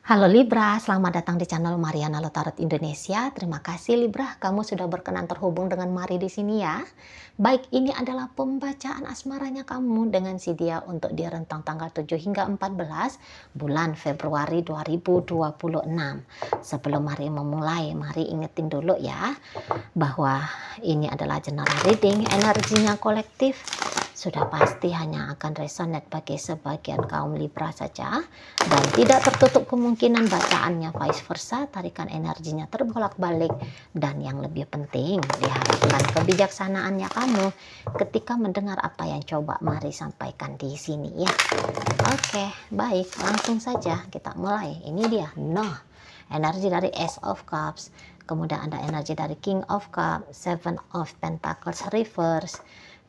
Halo Libra, selamat datang di channel Mariana Lotarot Indonesia. Terima kasih Libra, kamu sudah berkenan terhubung dengan Mari di sini ya. Baik, ini adalah pembacaan asmaranya kamu dengan si dia untuk di rentang tanggal 7 hingga 14 bulan Februari 2026. Sebelum Mari memulai, Mari ingetin dulu ya bahwa ini adalah general reading, energinya kolektif. Sudah pasti hanya akan resonate bagi sebagian kaum Libra saja dan tidak tertutup kemungkinan bacaannya vice versa, tarikan energinya terbolak-balik, dan yang lebih penting diharapkan kebijaksanaannya kamu ketika mendengar apa yang coba Mari sampaikan di sini ya. Oke, baik, langsung saja kita mulai. Ini dia energi dari Ace of Cups, kemudian ada energi dari King of Cups, Seven of Pentacles reverse,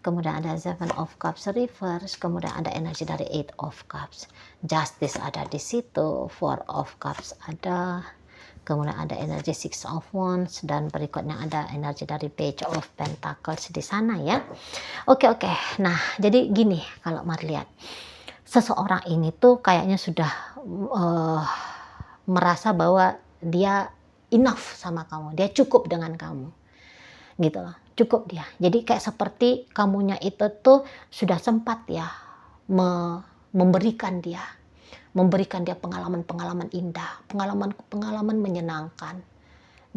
kemudian ada Seven of Cups reverse, kemudian ada energi dari Eight of Cups, Justice ada di situ, Four of Cups ada, kemudian ada energi Six of Wands, dan berikutnya ada energi dari Page of Pentacles di sana ya. Oke, nah jadi gini, kalau Mari lihat, seseorang ini tuh kayaknya sudah merasa bahwa dia enough sama kamu, dia cukup dengan kamu gitu loh, cukup dia. Jadi kayak seperti kamunya itu tuh sudah sempat ya memberikan dia pengalaman-pengalaman indah, pengalaman menyenangkan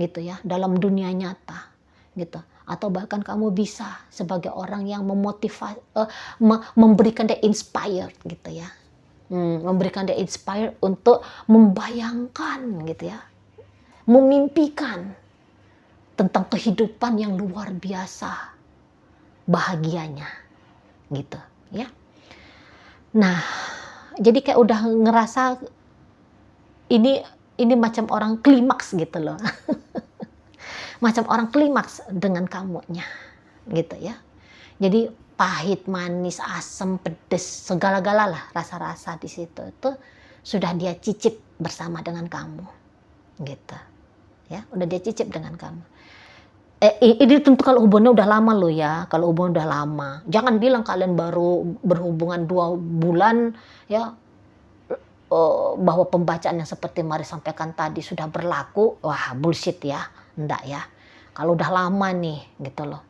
gitu ya dalam dunia nyata gitu. Atau bahkan kamu bisa sebagai orang yang memotivasi, memberikan dia inspired gitu ya, memberikan dia inspired untuk membayangkan gitu ya, memimpikan tentang kehidupan yang luar biasa bahagianya gitu ya. Nah, jadi kayak udah ngerasa ini macam orang klimaks gitu loh. Macam orang klimaks dengan kamunya gitu ya. Jadi pahit, manis, asam, pedes, segala-gala lah rasa-rasa di situ itu sudah dia cicip bersama dengan kamu gitu ya, udah dia cicip dengan kamu. Ini tentu kalau hubungannya udah lama loh ya, kalau hubungan udah lama. Jangan bilang kalian baru berhubungan 2 bulan ya, bahwa pembacaan yang seperti Mari sampaikan tadi sudah berlaku. Wah, bullshit ya, enggak ya. Kalau udah lama nih gitu loh.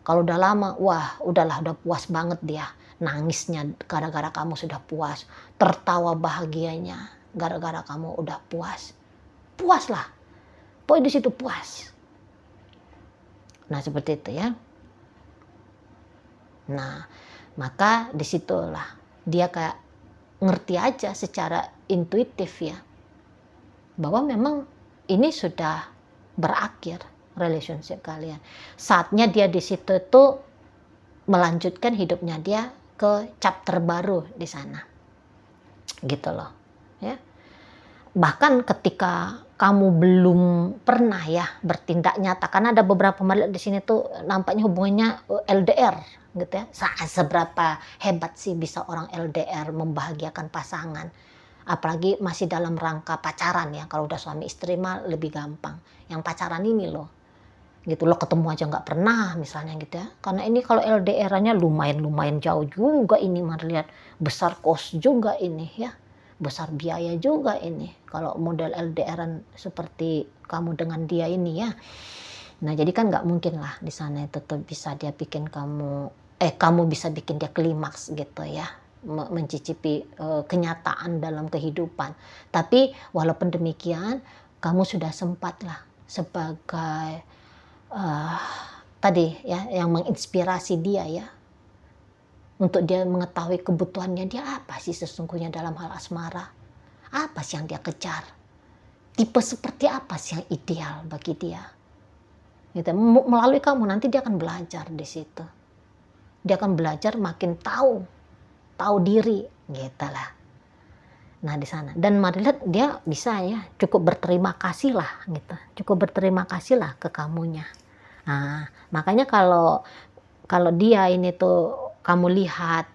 Kalau udah lama, wah udahlah, udah puas banget dia. Nangisnya gara-gara kamu sudah puas. Tertawa bahagianya gara-gara kamu udah puas. Puas lah. Pokoknya di situ puas. Nah, seperti itu ya. Nah, maka disitulah dia kayak ngerti aja secara intuitif ya, bahwa memang ini sudah berakhir relationship kalian. Saatnya dia di situ tuh melanjutkan hidupnya dia ke chapter baru di sana. Gitu loh, ya. Bahkan ketika kamu belum pernah ya bertindak nyata, karena ada beberapa Mari di sini tuh nampaknya hubungannya LDR gitu ya. Seberapa hebat sih bisa orang LDR membahagiakan pasangan, apalagi masih dalam rangka pacaran ya. Kalau udah suami istri mah lebih gampang, yang pacaran ini loh gitu loh, ketemu aja nggak pernah misalnya gitu ya. Karena ini kalau LDR-nya lumayan jauh juga ini, Mari lihat, besar kos juga ini ya, besar biaya juga ini kalau model LDR-an seperti kamu dengan dia ini ya. Nah, jadi kan nggak mungkin lah di sana itu tuh bisa dia bikin kamu bisa bikin dia klimaks gitu ya, mencicipi kenyataan dalam kehidupan. Tapi walaupun demikian, kamu sudah sempat lah sebagai tadi ya yang menginspirasi dia ya, untuk dia mengetahui kebutuhannya dia apa sih sesungguhnya dalam hal asmara. Apa sih yang dia kejar? Tipe seperti apa sih yang ideal bagi dia? Gitu. Melalui kamu nanti dia akan belajar di situ. Dia akan belajar makin tahu diri gitu lah. Nah, di sana. Dan Mari lihat dia bisa ya cukup berterima kasih lah gitu. Cukup berterima kasih lah ke kamunya. Nah, makanya kalau dia ini tuh kamu lihat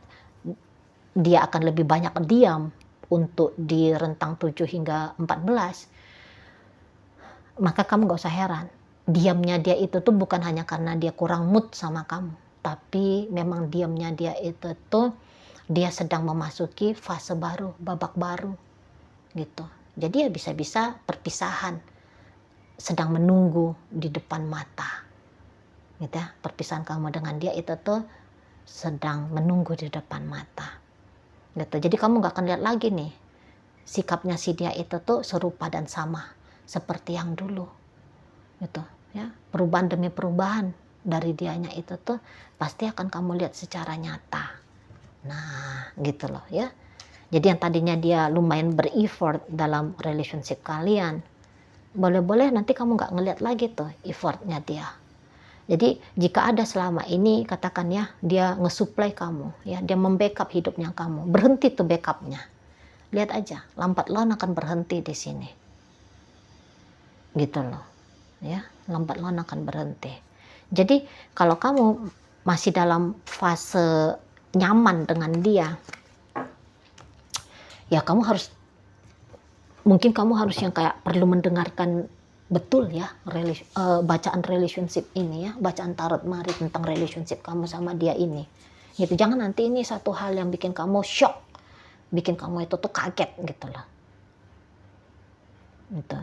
dia akan lebih banyak diam untuk di rentang 7 hingga 14, maka kamu gak usah heran. Diamnya dia itu tuh bukan hanya karena dia kurang mood sama kamu, tapi memang diamnya dia itu tuh dia sedang memasuki fase baru, babak baru gitu. Jadi ya bisa-bisa perpisahan sedang menunggu di depan mata, gitu ya. Perpisahan kamu dengan dia itu tuh sedang menunggu di depan mata, gitu. Jadi kamu nggak akan lihat lagi nih sikapnya si dia itu tuh serupa dan sama seperti yang dulu, gitu ya. Perubahan demi perubahan dari dianya itu tuh pasti akan kamu lihat secara nyata. Nah, gitu loh ya. Jadi yang tadinya dia lumayan ber-effort dalam relationship kalian, boleh-boleh nanti kamu nggak ngeliat lagi tuh effortnya dia. Jadi jika ada selama ini, katakan ya, dia nge-supply kamu, ya, dia membackup hidupnya kamu, berhenti tuh backupnya. Lihat aja, lambat laun akan berhenti di sini. Gitu loh. Ya, lambat laun akan berhenti. Jadi kalau kamu masih dalam fase nyaman dengan dia, ya mungkin kamu harus yang kayak perlu mendengarkan betul ya bacaan relationship ini ya, bacaan tarot Mari tentang relationship kamu sama dia ini. Gitu. Jangan nanti ini satu hal yang bikin kamu shock, bikin kamu itu tuh kaget gitu loh. Gitu.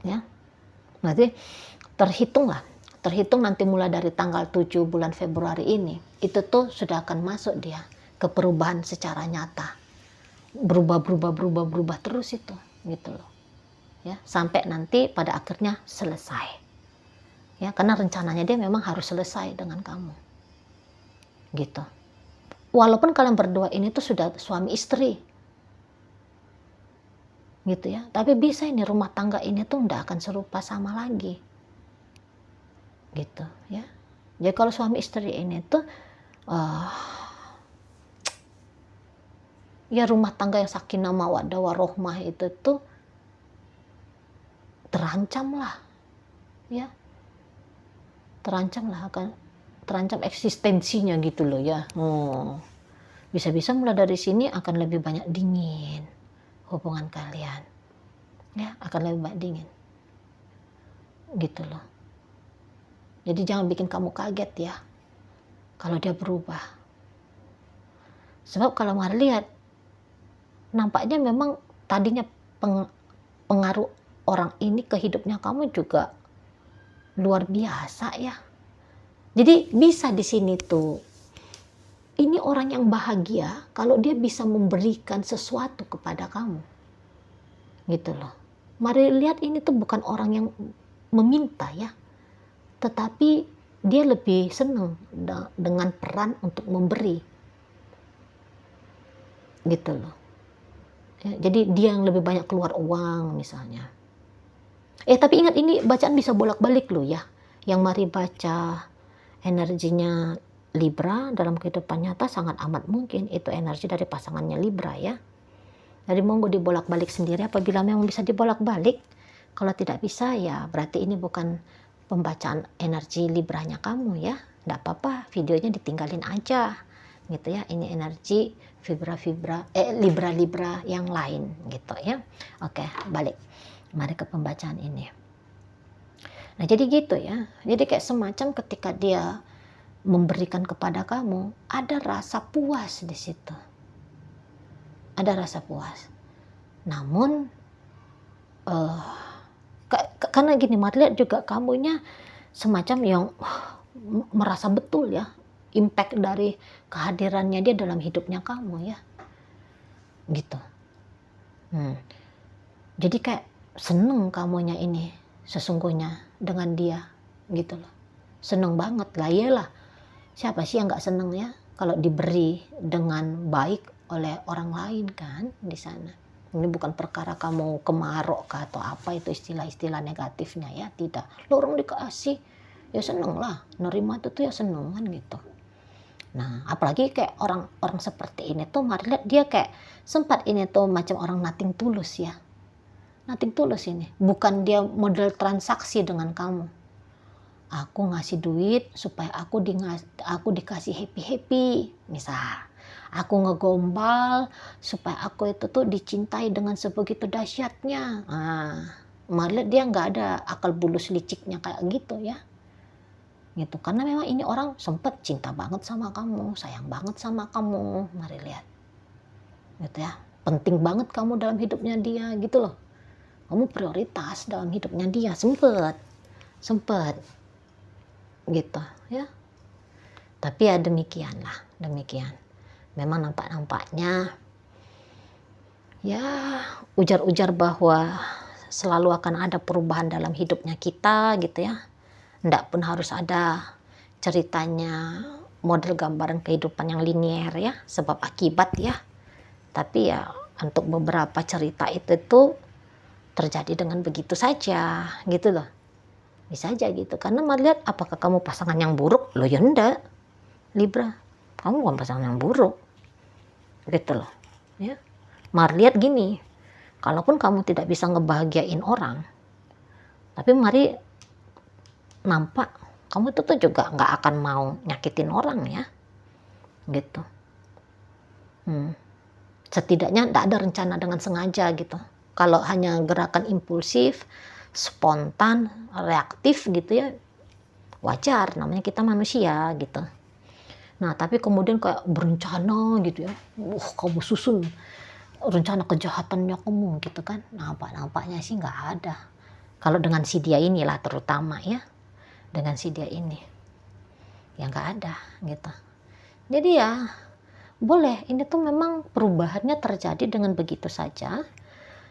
Ya. Berarti terhitung nanti mulai dari tanggal 7 bulan Februari ini, itu tuh sudah akan masuk dia ke perubahan secara nyata. Berubah terus itu, gitu loh. Ya, sampai nanti pada akhirnya selesai. Ya, karena rencananya dia memang harus selesai dengan kamu. Gitu. Walaupun kalian berdua ini tuh sudah suami istri. Gitu ya. Tapi bisa ini rumah tangga ini tuh enggak akan serupa sama lagi. Gitu ya. Jadi kalau suami istri ini tuh ya rumah tangga yang sakinah mawaddah warohmah itu tuh terancam lah, ya, terancam eksistensinya gitu loh ya. Bisa-bisa mulai dari sini akan lebih banyak dingin hubungan kalian, ya, akan lebih banyak dingin, gitu loh. Jadi jangan bikin kamu kaget ya kalau dia berubah, sebab kalau mau lihat nampaknya memang tadinya pengaruh orang ini ke hidupnya kamu juga luar biasa ya. Jadi bisa di sini tuh, ini orang yang bahagia kalau dia bisa memberikan sesuatu kepada kamu. Gitu loh. Mari lihat ini tuh bukan orang yang meminta ya, tetapi dia lebih senang dengan peran untuk memberi. Gitu loh. Ya, jadi dia yang lebih banyak keluar uang misalnya. Tapi ingat ini bacaan bisa bolak-balik loh ya. Yang mari baca energinya Libra dalam kehidupan nyata sangat amat mungkin itu energi dari pasangannya Libra ya. Jadi monggo dibolak-balik sendiri apabila memang bisa dibolak-balik. Kalau tidak bisa ya berarti ini bukan pembacaan energi Libranya kamu ya. Tidak apa-apa, videonya ditinggalin aja. Gitu ya, ini energi Libra yang lain gitu ya. Oke, balik. Mari ke pembacaan ini. Nah, jadi gitu ya. Jadi kayak semacam ketika dia memberikan kepada kamu, ada rasa puas di situ. Ada rasa puas. Namun karena gini, Mari lihat juga kamunya semacam yang merasa betul ya impact dari kehadirannya dia dalam hidupnya kamu ya, gitu. Jadi kayak seneng kamunya ini sesungguhnya dengan dia, gitu loh. Seneng banget lah, iyalah. Siapa sih yang nggak seneng ya kalau diberi dengan baik oleh orang lain kan di sana. Ini bukan perkara kamu kemarok kah atau apa itu istilah-istilah negatifnya ya, tidak. Lo orang dikasih ya seneng lah, nerima itu tuh ya seneng kan gitu. Nah, apalagi kayak orang seperti ini tuh, Mari lihat dia kayak sempat ini tuh macam orang nothing tulus ya. Nothing tulus ini. Bukan dia model transaksi dengan kamu. Aku ngasih duit supaya aku dikasih happy-happy. Misal, aku ngegombal supaya aku itu tuh dicintai dengan sebegitu dahsyatnya. Mari lihat dia nggak ada akal bulus liciknya kayak gitu ya. Gitu, karena memang ini orang sempat cinta banget sama kamu, sayang banget sama kamu, Mari lihat, gitu ya. penting banget kamu dalam hidupnya dia gitu loh. Kamu prioritas dalam hidupnya dia, sempet gitu ya. Tapi ya demikian. Memang nampak-nampaknya ya ujar-ujar bahwa selalu akan ada perubahan dalam hidupnya kita gitu ya. Nggak pun harus ada ceritanya model gambaran kehidupan yang linier ya, sebab akibat ya. Tapi ya untuk beberapa cerita itu tuh terjadi dengan begitu saja gitu loh. Bisa aja gitu. Karena melihat apakah kamu pasangan yang buruk? Loh ya enggak. Libra, kamu bukan pasangan yang buruk. Gitu loh. Ya. Mari lihat gini, kalaupun kamu tidak bisa ngebahagiain orang, tapi mari nampak kamu itu tuh juga nggak akan mau nyakitin orang ya, gitu. Setidaknya tidak ada rencana dengan sengaja gitu. Kalau hanya gerakan impulsif, spontan, reaktif gitu ya, wajar, namanya kita manusia gitu. Nah tapi kemudian kayak berencana gitu ya, kamu susun rencana kejahatannya kamu gitu kan. Nampaknya sih nggak ada. Kalau dengan si dia inilah terutama ya, dengan si dia ini ya nggak ada gitu. Jadi ya boleh, ini tuh memang perubahannya terjadi dengan begitu saja.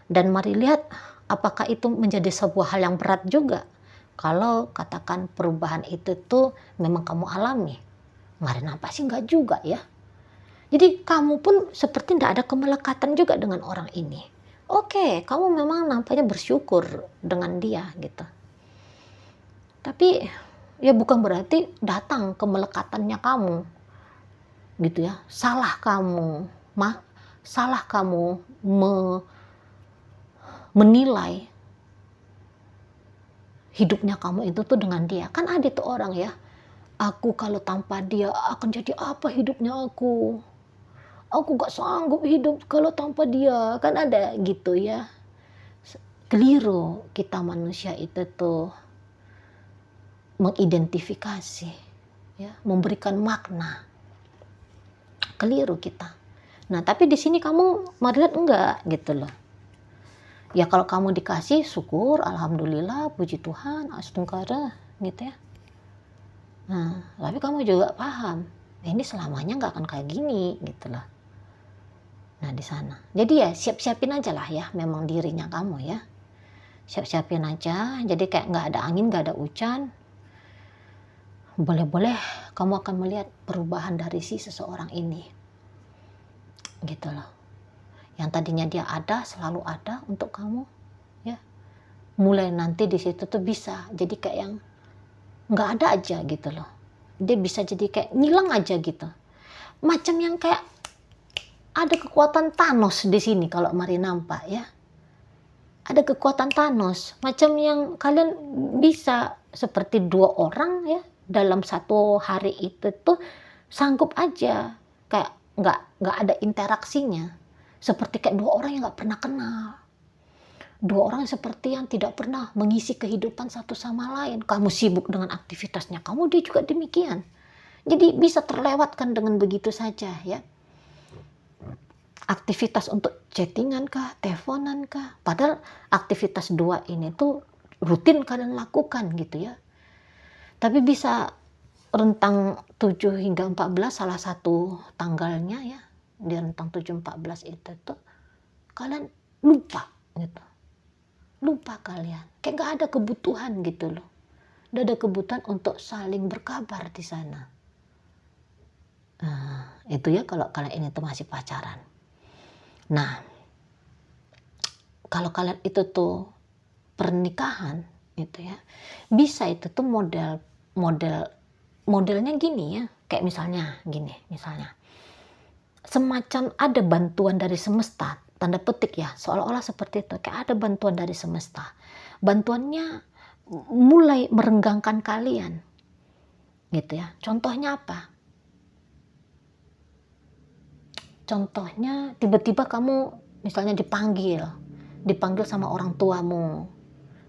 Dan mari lihat apakah itu menjadi sebuah hal yang berat juga. Kalau katakan perubahan itu tuh memang kamu alami. Mari nampak sih nggak juga ya. Jadi kamu pun seperti tidak ada kemelekatan juga dengan orang ini. Oke, kamu memang nampaknya bersyukur dengan dia gitu. Tapi ya bukan berarti datang kemelekatannya kamu gitu ya. Salah kamu menilai hidupnya kamu itu tuh dengan dia. Kan ada tuh orang ya, aku kalau tanpa dia akan jadi apa hidupnya aku gak sanggup hidup kalau tanpa dia, kan ada gitu ya. Keliru kita manusia itu tuh mengidentifikasi ya, memberikan makna. Keliru kita. Nah tapi di sini kamu melihat enggak gitu loh ya. Kalau kamu dikasih syukur, alhamdulillah, puji Tuhan, astungkara gitu ya. Nah tapi kamu juga paham ini selamanya nggak akan kayak gini gitu loh. Nah di sana jadi ya siap-siapin aja lah ya, memang dirinya kamu ya, siap-siapin aja. Jadi kayak nggak ada angin, nggak ada hujan, boleh-boleh kamu akan melihat perubahan dari si seseorang ini gitu loh. Yang tadinya dia ada, selalu ada untuk kamu ya, mulai nanti di situ tuh bisa jadi kayak yang nggak ada aja gitu loh. Dia bisa jadi kayak ngilang aja gitu, macam yang kayak ada kekuatan Thanos di sini. Kalau mari nampak ya, ada kekuatan Thanos, macam yang kalian bisa seperti dua orang ya dalam satu hari itu tuh sanggup aja kayak nggak ada interaksinya, seperti kayak dua orang yang nggak pernah kenal, dua orang seperti yang tidak pernah mengisi kehidupan satu sama lain. Kamu sibuk dengan aktivitasnya kamu, dia juga demikian. Jadi bisa terlewatkan dengan begitu saja ya. Aktivitas untuk chattingan kah, teleponan kah, padahal aktivitas dua ini tuh rutin kalian lakukan gitu ya. Tapi bisa rentang 7 hingga 14 salah satu tanggalnya ya, di rentang 7-14 itu tuh kalian lupa gitu. Lupa kalian, kayak gak ada kebutuhan gitu loh. Gak ada kebutuhan untuk saling berkabar di sana. Nah, itu ya kalau kalian ini tuh masih pacaran. Nah, kalau kalian itu tuh pernikahan gitu ya, bisa itu tuh modelnya gini ya, kayak misalnya gini, semacam ada bantuan dari semesta, tanda petik ya, seolah-olah seperti itu, kayak ada bantuan dari semesta. Bantuannya mulai merenggangkan kalian gitu ya. Contohnya apa? Contohnya tiba-tiba kamu misalnya dipanggil sama orang tuamu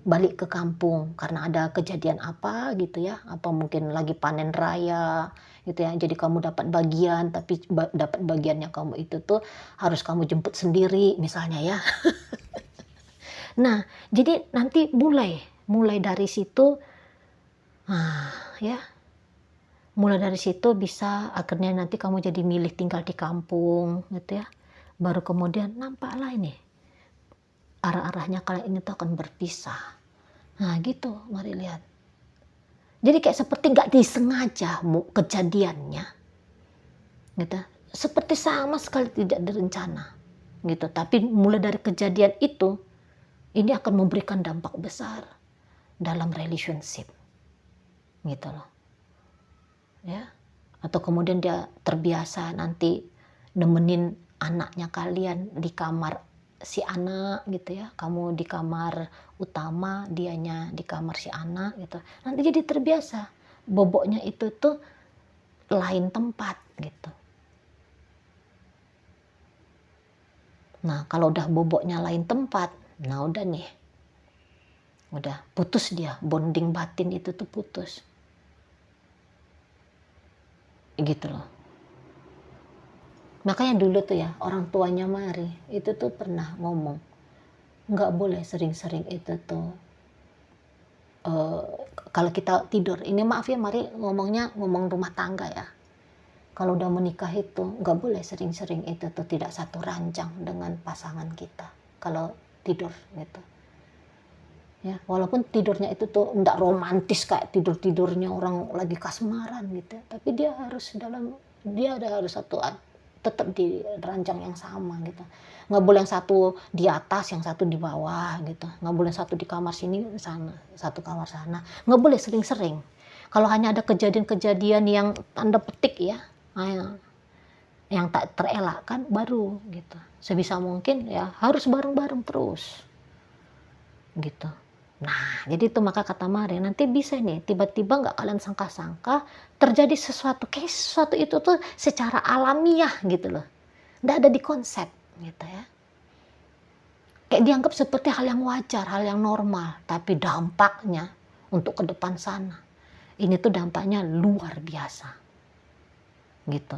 balik ke kampung karena ada kejadian apa gitu ya, apa mungkin lagi panen raya gitu ya, jadi kamu dapat bagian tapi dapat bagiannya kamu itu tuh harus kamu jemput sendiri misalnya ya. Nah, jadi nanti mulai dari situ, ya, mulai dari situ bisa akhirnya nanti kamu jadi milih tinggal di kampung gitu ya. Baru kemudian nampaklah ini arah-arahnya kalian ini tuh akan berpisah. Nah gitu, mari lihat. Jadi kayak seperti nggak disengaja kejadiannya, gitu. Seperti sama sekali tidak direncana, gitu. Tapi mulai dari kejadian itu, ini akan memberikan dampak besar dalam relationship, gitu loh, ya. Atau kemudian dia terbiasa nanti nemenin anaknya kalian di kamar si anak gitu ya, kamu di kamar utama, dianya di kamar si anak gitu. Nanti jadi terbiasa, boboknya itu tuh lain tempat gitu. Nah kalau udah boboknya lain tempat, nah udah nih, udah putus dia, bonding batin itu tuh putus, gitu loh. Makanya dulu tuh ya orang tuanya Mari itu tuh pernah ngomong, nggak boleh sering-sering itu tuh kalau kita tidur, ini maaf ya Mari ngomong rumah tangga ya. Kalau udah menikah itu nggak boleh sering-sering itu tuh tidak satu ranjang dengan pasangan kita kalau tidur gitu. Ya, walaupun tidurnya itu tuh nggak romantis kayak tidurnya orang lagi kasmaran gitu, tapi dia harus tetap di ranjang yang sama gitu. Nggak boleh yang satu di atas, yang satu di bawah gitu. Nggak boleh satu di kamar sini sana, satu kamar sana. Nggak boleh sering-sering. Kalau hanya ada kejadian-kejadian yang tanda petik ya, yang tak terelakkan baru gitu. Sebisa mungkin ya harus bareng-bareng terus gitu. Nah, jadi itu maka kata Mari, nanti bisa nih tiba-tiba nggak kalian sangka-sangka terjadi sesuatu, kayak sesuatu itu tuh secara alamiah gitu loh. Nggak ada di konsep gitu ya. Kayak dianggap seperti hal yang wajar, hal yang normal. Tapi dampaknya untuk ke depan sana, ini tuh dampaknya luar biasa gitu.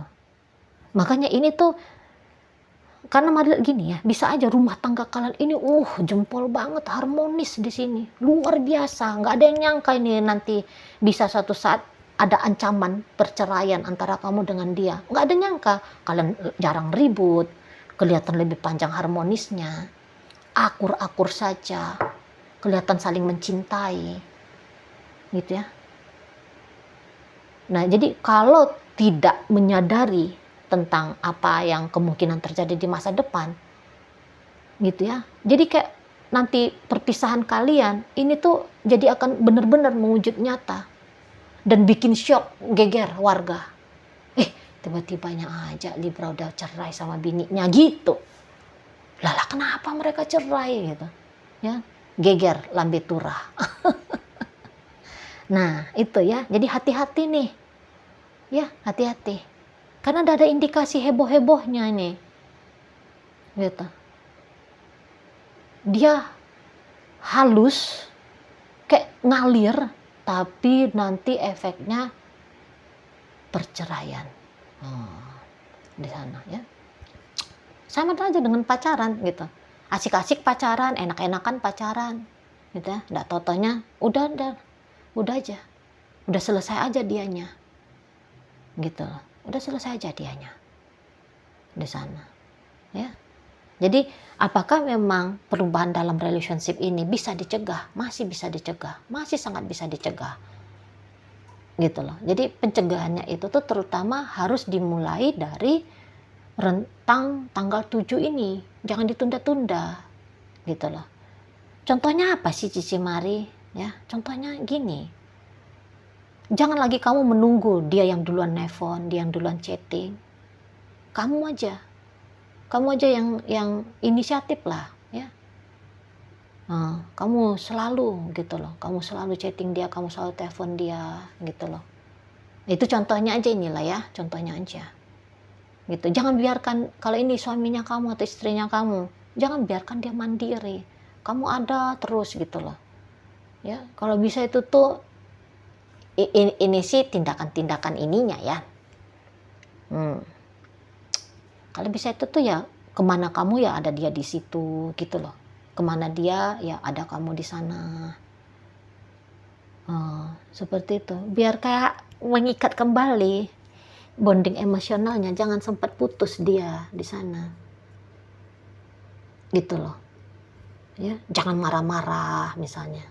Makanya ini tuh, karena Mari gini ya, bisa aja rumah tangga kalian ini jempol banget, harmonis di sini, luar biasa, nggak ada yang nyangka ini nanti bisa suatu saat ada ancaman perceraian antara kamu dengan dia. Nggak ada nyangka, kalian jarang ribut, kelihatan lebih panjang harmonisnya, akur-akur saja, kelihatan saling mencintai gitu ya. Nah jadi kalau tidak menyadari tentang apa yang kemungkinan terjadi di masa depan gitu ya, jadi kayak nanti perpisahan kalian ini tuh jadi akan benar-benar mewujud nyata dan bikin shock, geger warga. Tiba-tibanya aja Libra udah cerai sama bininya gitu. Lala kenapa mereka cerai gitu ya, geger lambe turah. Nah itu ya, jadi hati-hati nih ya, hati-hati karena ada indikasi heboh-hebohnya ini gitu. Dia halus kayak ngalir tapi nanti efeknya perceraian di sana ya. Sama aja dengan pacaran gitu, asik-asik pacaran, enak-enakan pacaran gitu ya, nggak totonya udah aja, udah selesai aja dianya gitu loh, udah selesai aja dianya di sana ya. Jadi apakah memang perubahan dalam relationship ini bisa dicegah? Masih bisa dicegah, masih sangat bisa dicegah gitu loh. Jadi pencegahannya itu tuh terutama harus dimulai dari rentang tanggal 7 ini, jangan ditunda-tunda gitu loh. Contohnya apa sih Cici Mari ya? Contohnya gini, jangan lagi kamu menunggu dia yang duluan nelfon, dia yang duluan chatting. Kamu aja yang inisiatif lah ya. Kamu selalu gitu loh, kamu selalu chatting dia, kamu selalu telepon dia gitu loh. Itu contohnya aja inilah ya, contohnya aja gitu. Jangan biarkan, kalau ini suaminya kamu atau istrinya kamu, jangan biarkan dia mandiri, kamu ada terus gitu loh Ya, kalau bisa itu tuh ini sih tindakan-tindakan ininya ya. Kalau bisa itu tuh ya kemana kamu ya ada dia di situ gitu loh. Kemana dia ya ada kamu di sana. Seperti itu. Biar kayak mengikat kembali bonding emosionalnya, jangan sempat putus dia di sana. Gitu loh. Ya, jangan marah-marah misalnya.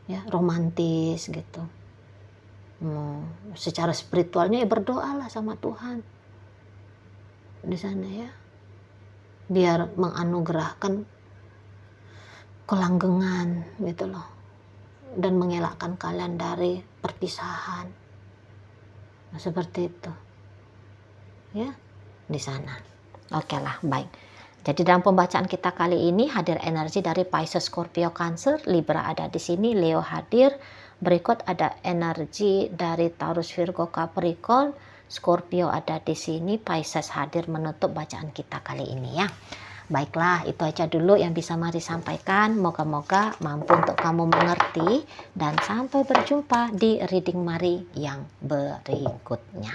Ya, romantis gitu. Secara spiritualnya ya berdoalah sama Tuhan di sana ya, biar menganugerahkan kelanggengan gitu loh, dan mengelakkan kalian dari perpisahan. Nah, seperti itu ya di sana. Oke lah, baik. Jadi dalam pembacaan kita kali ini hadir energi dari Pisces, Scorpio, Cancer, Libra ada di sini, Leo hadir. Berikut ada energi dari Taurus, Virgo, Capricorn, Scorpio ada di sini, Pisces hadir menutup bacaan kita kali ini ya. Baiklah, itu aja dulu yang bisa Mari sampaikan. Moga-moga mampu untuk kamu mengerti, dan sampai berjumpa di reading Mari yang berikutnya.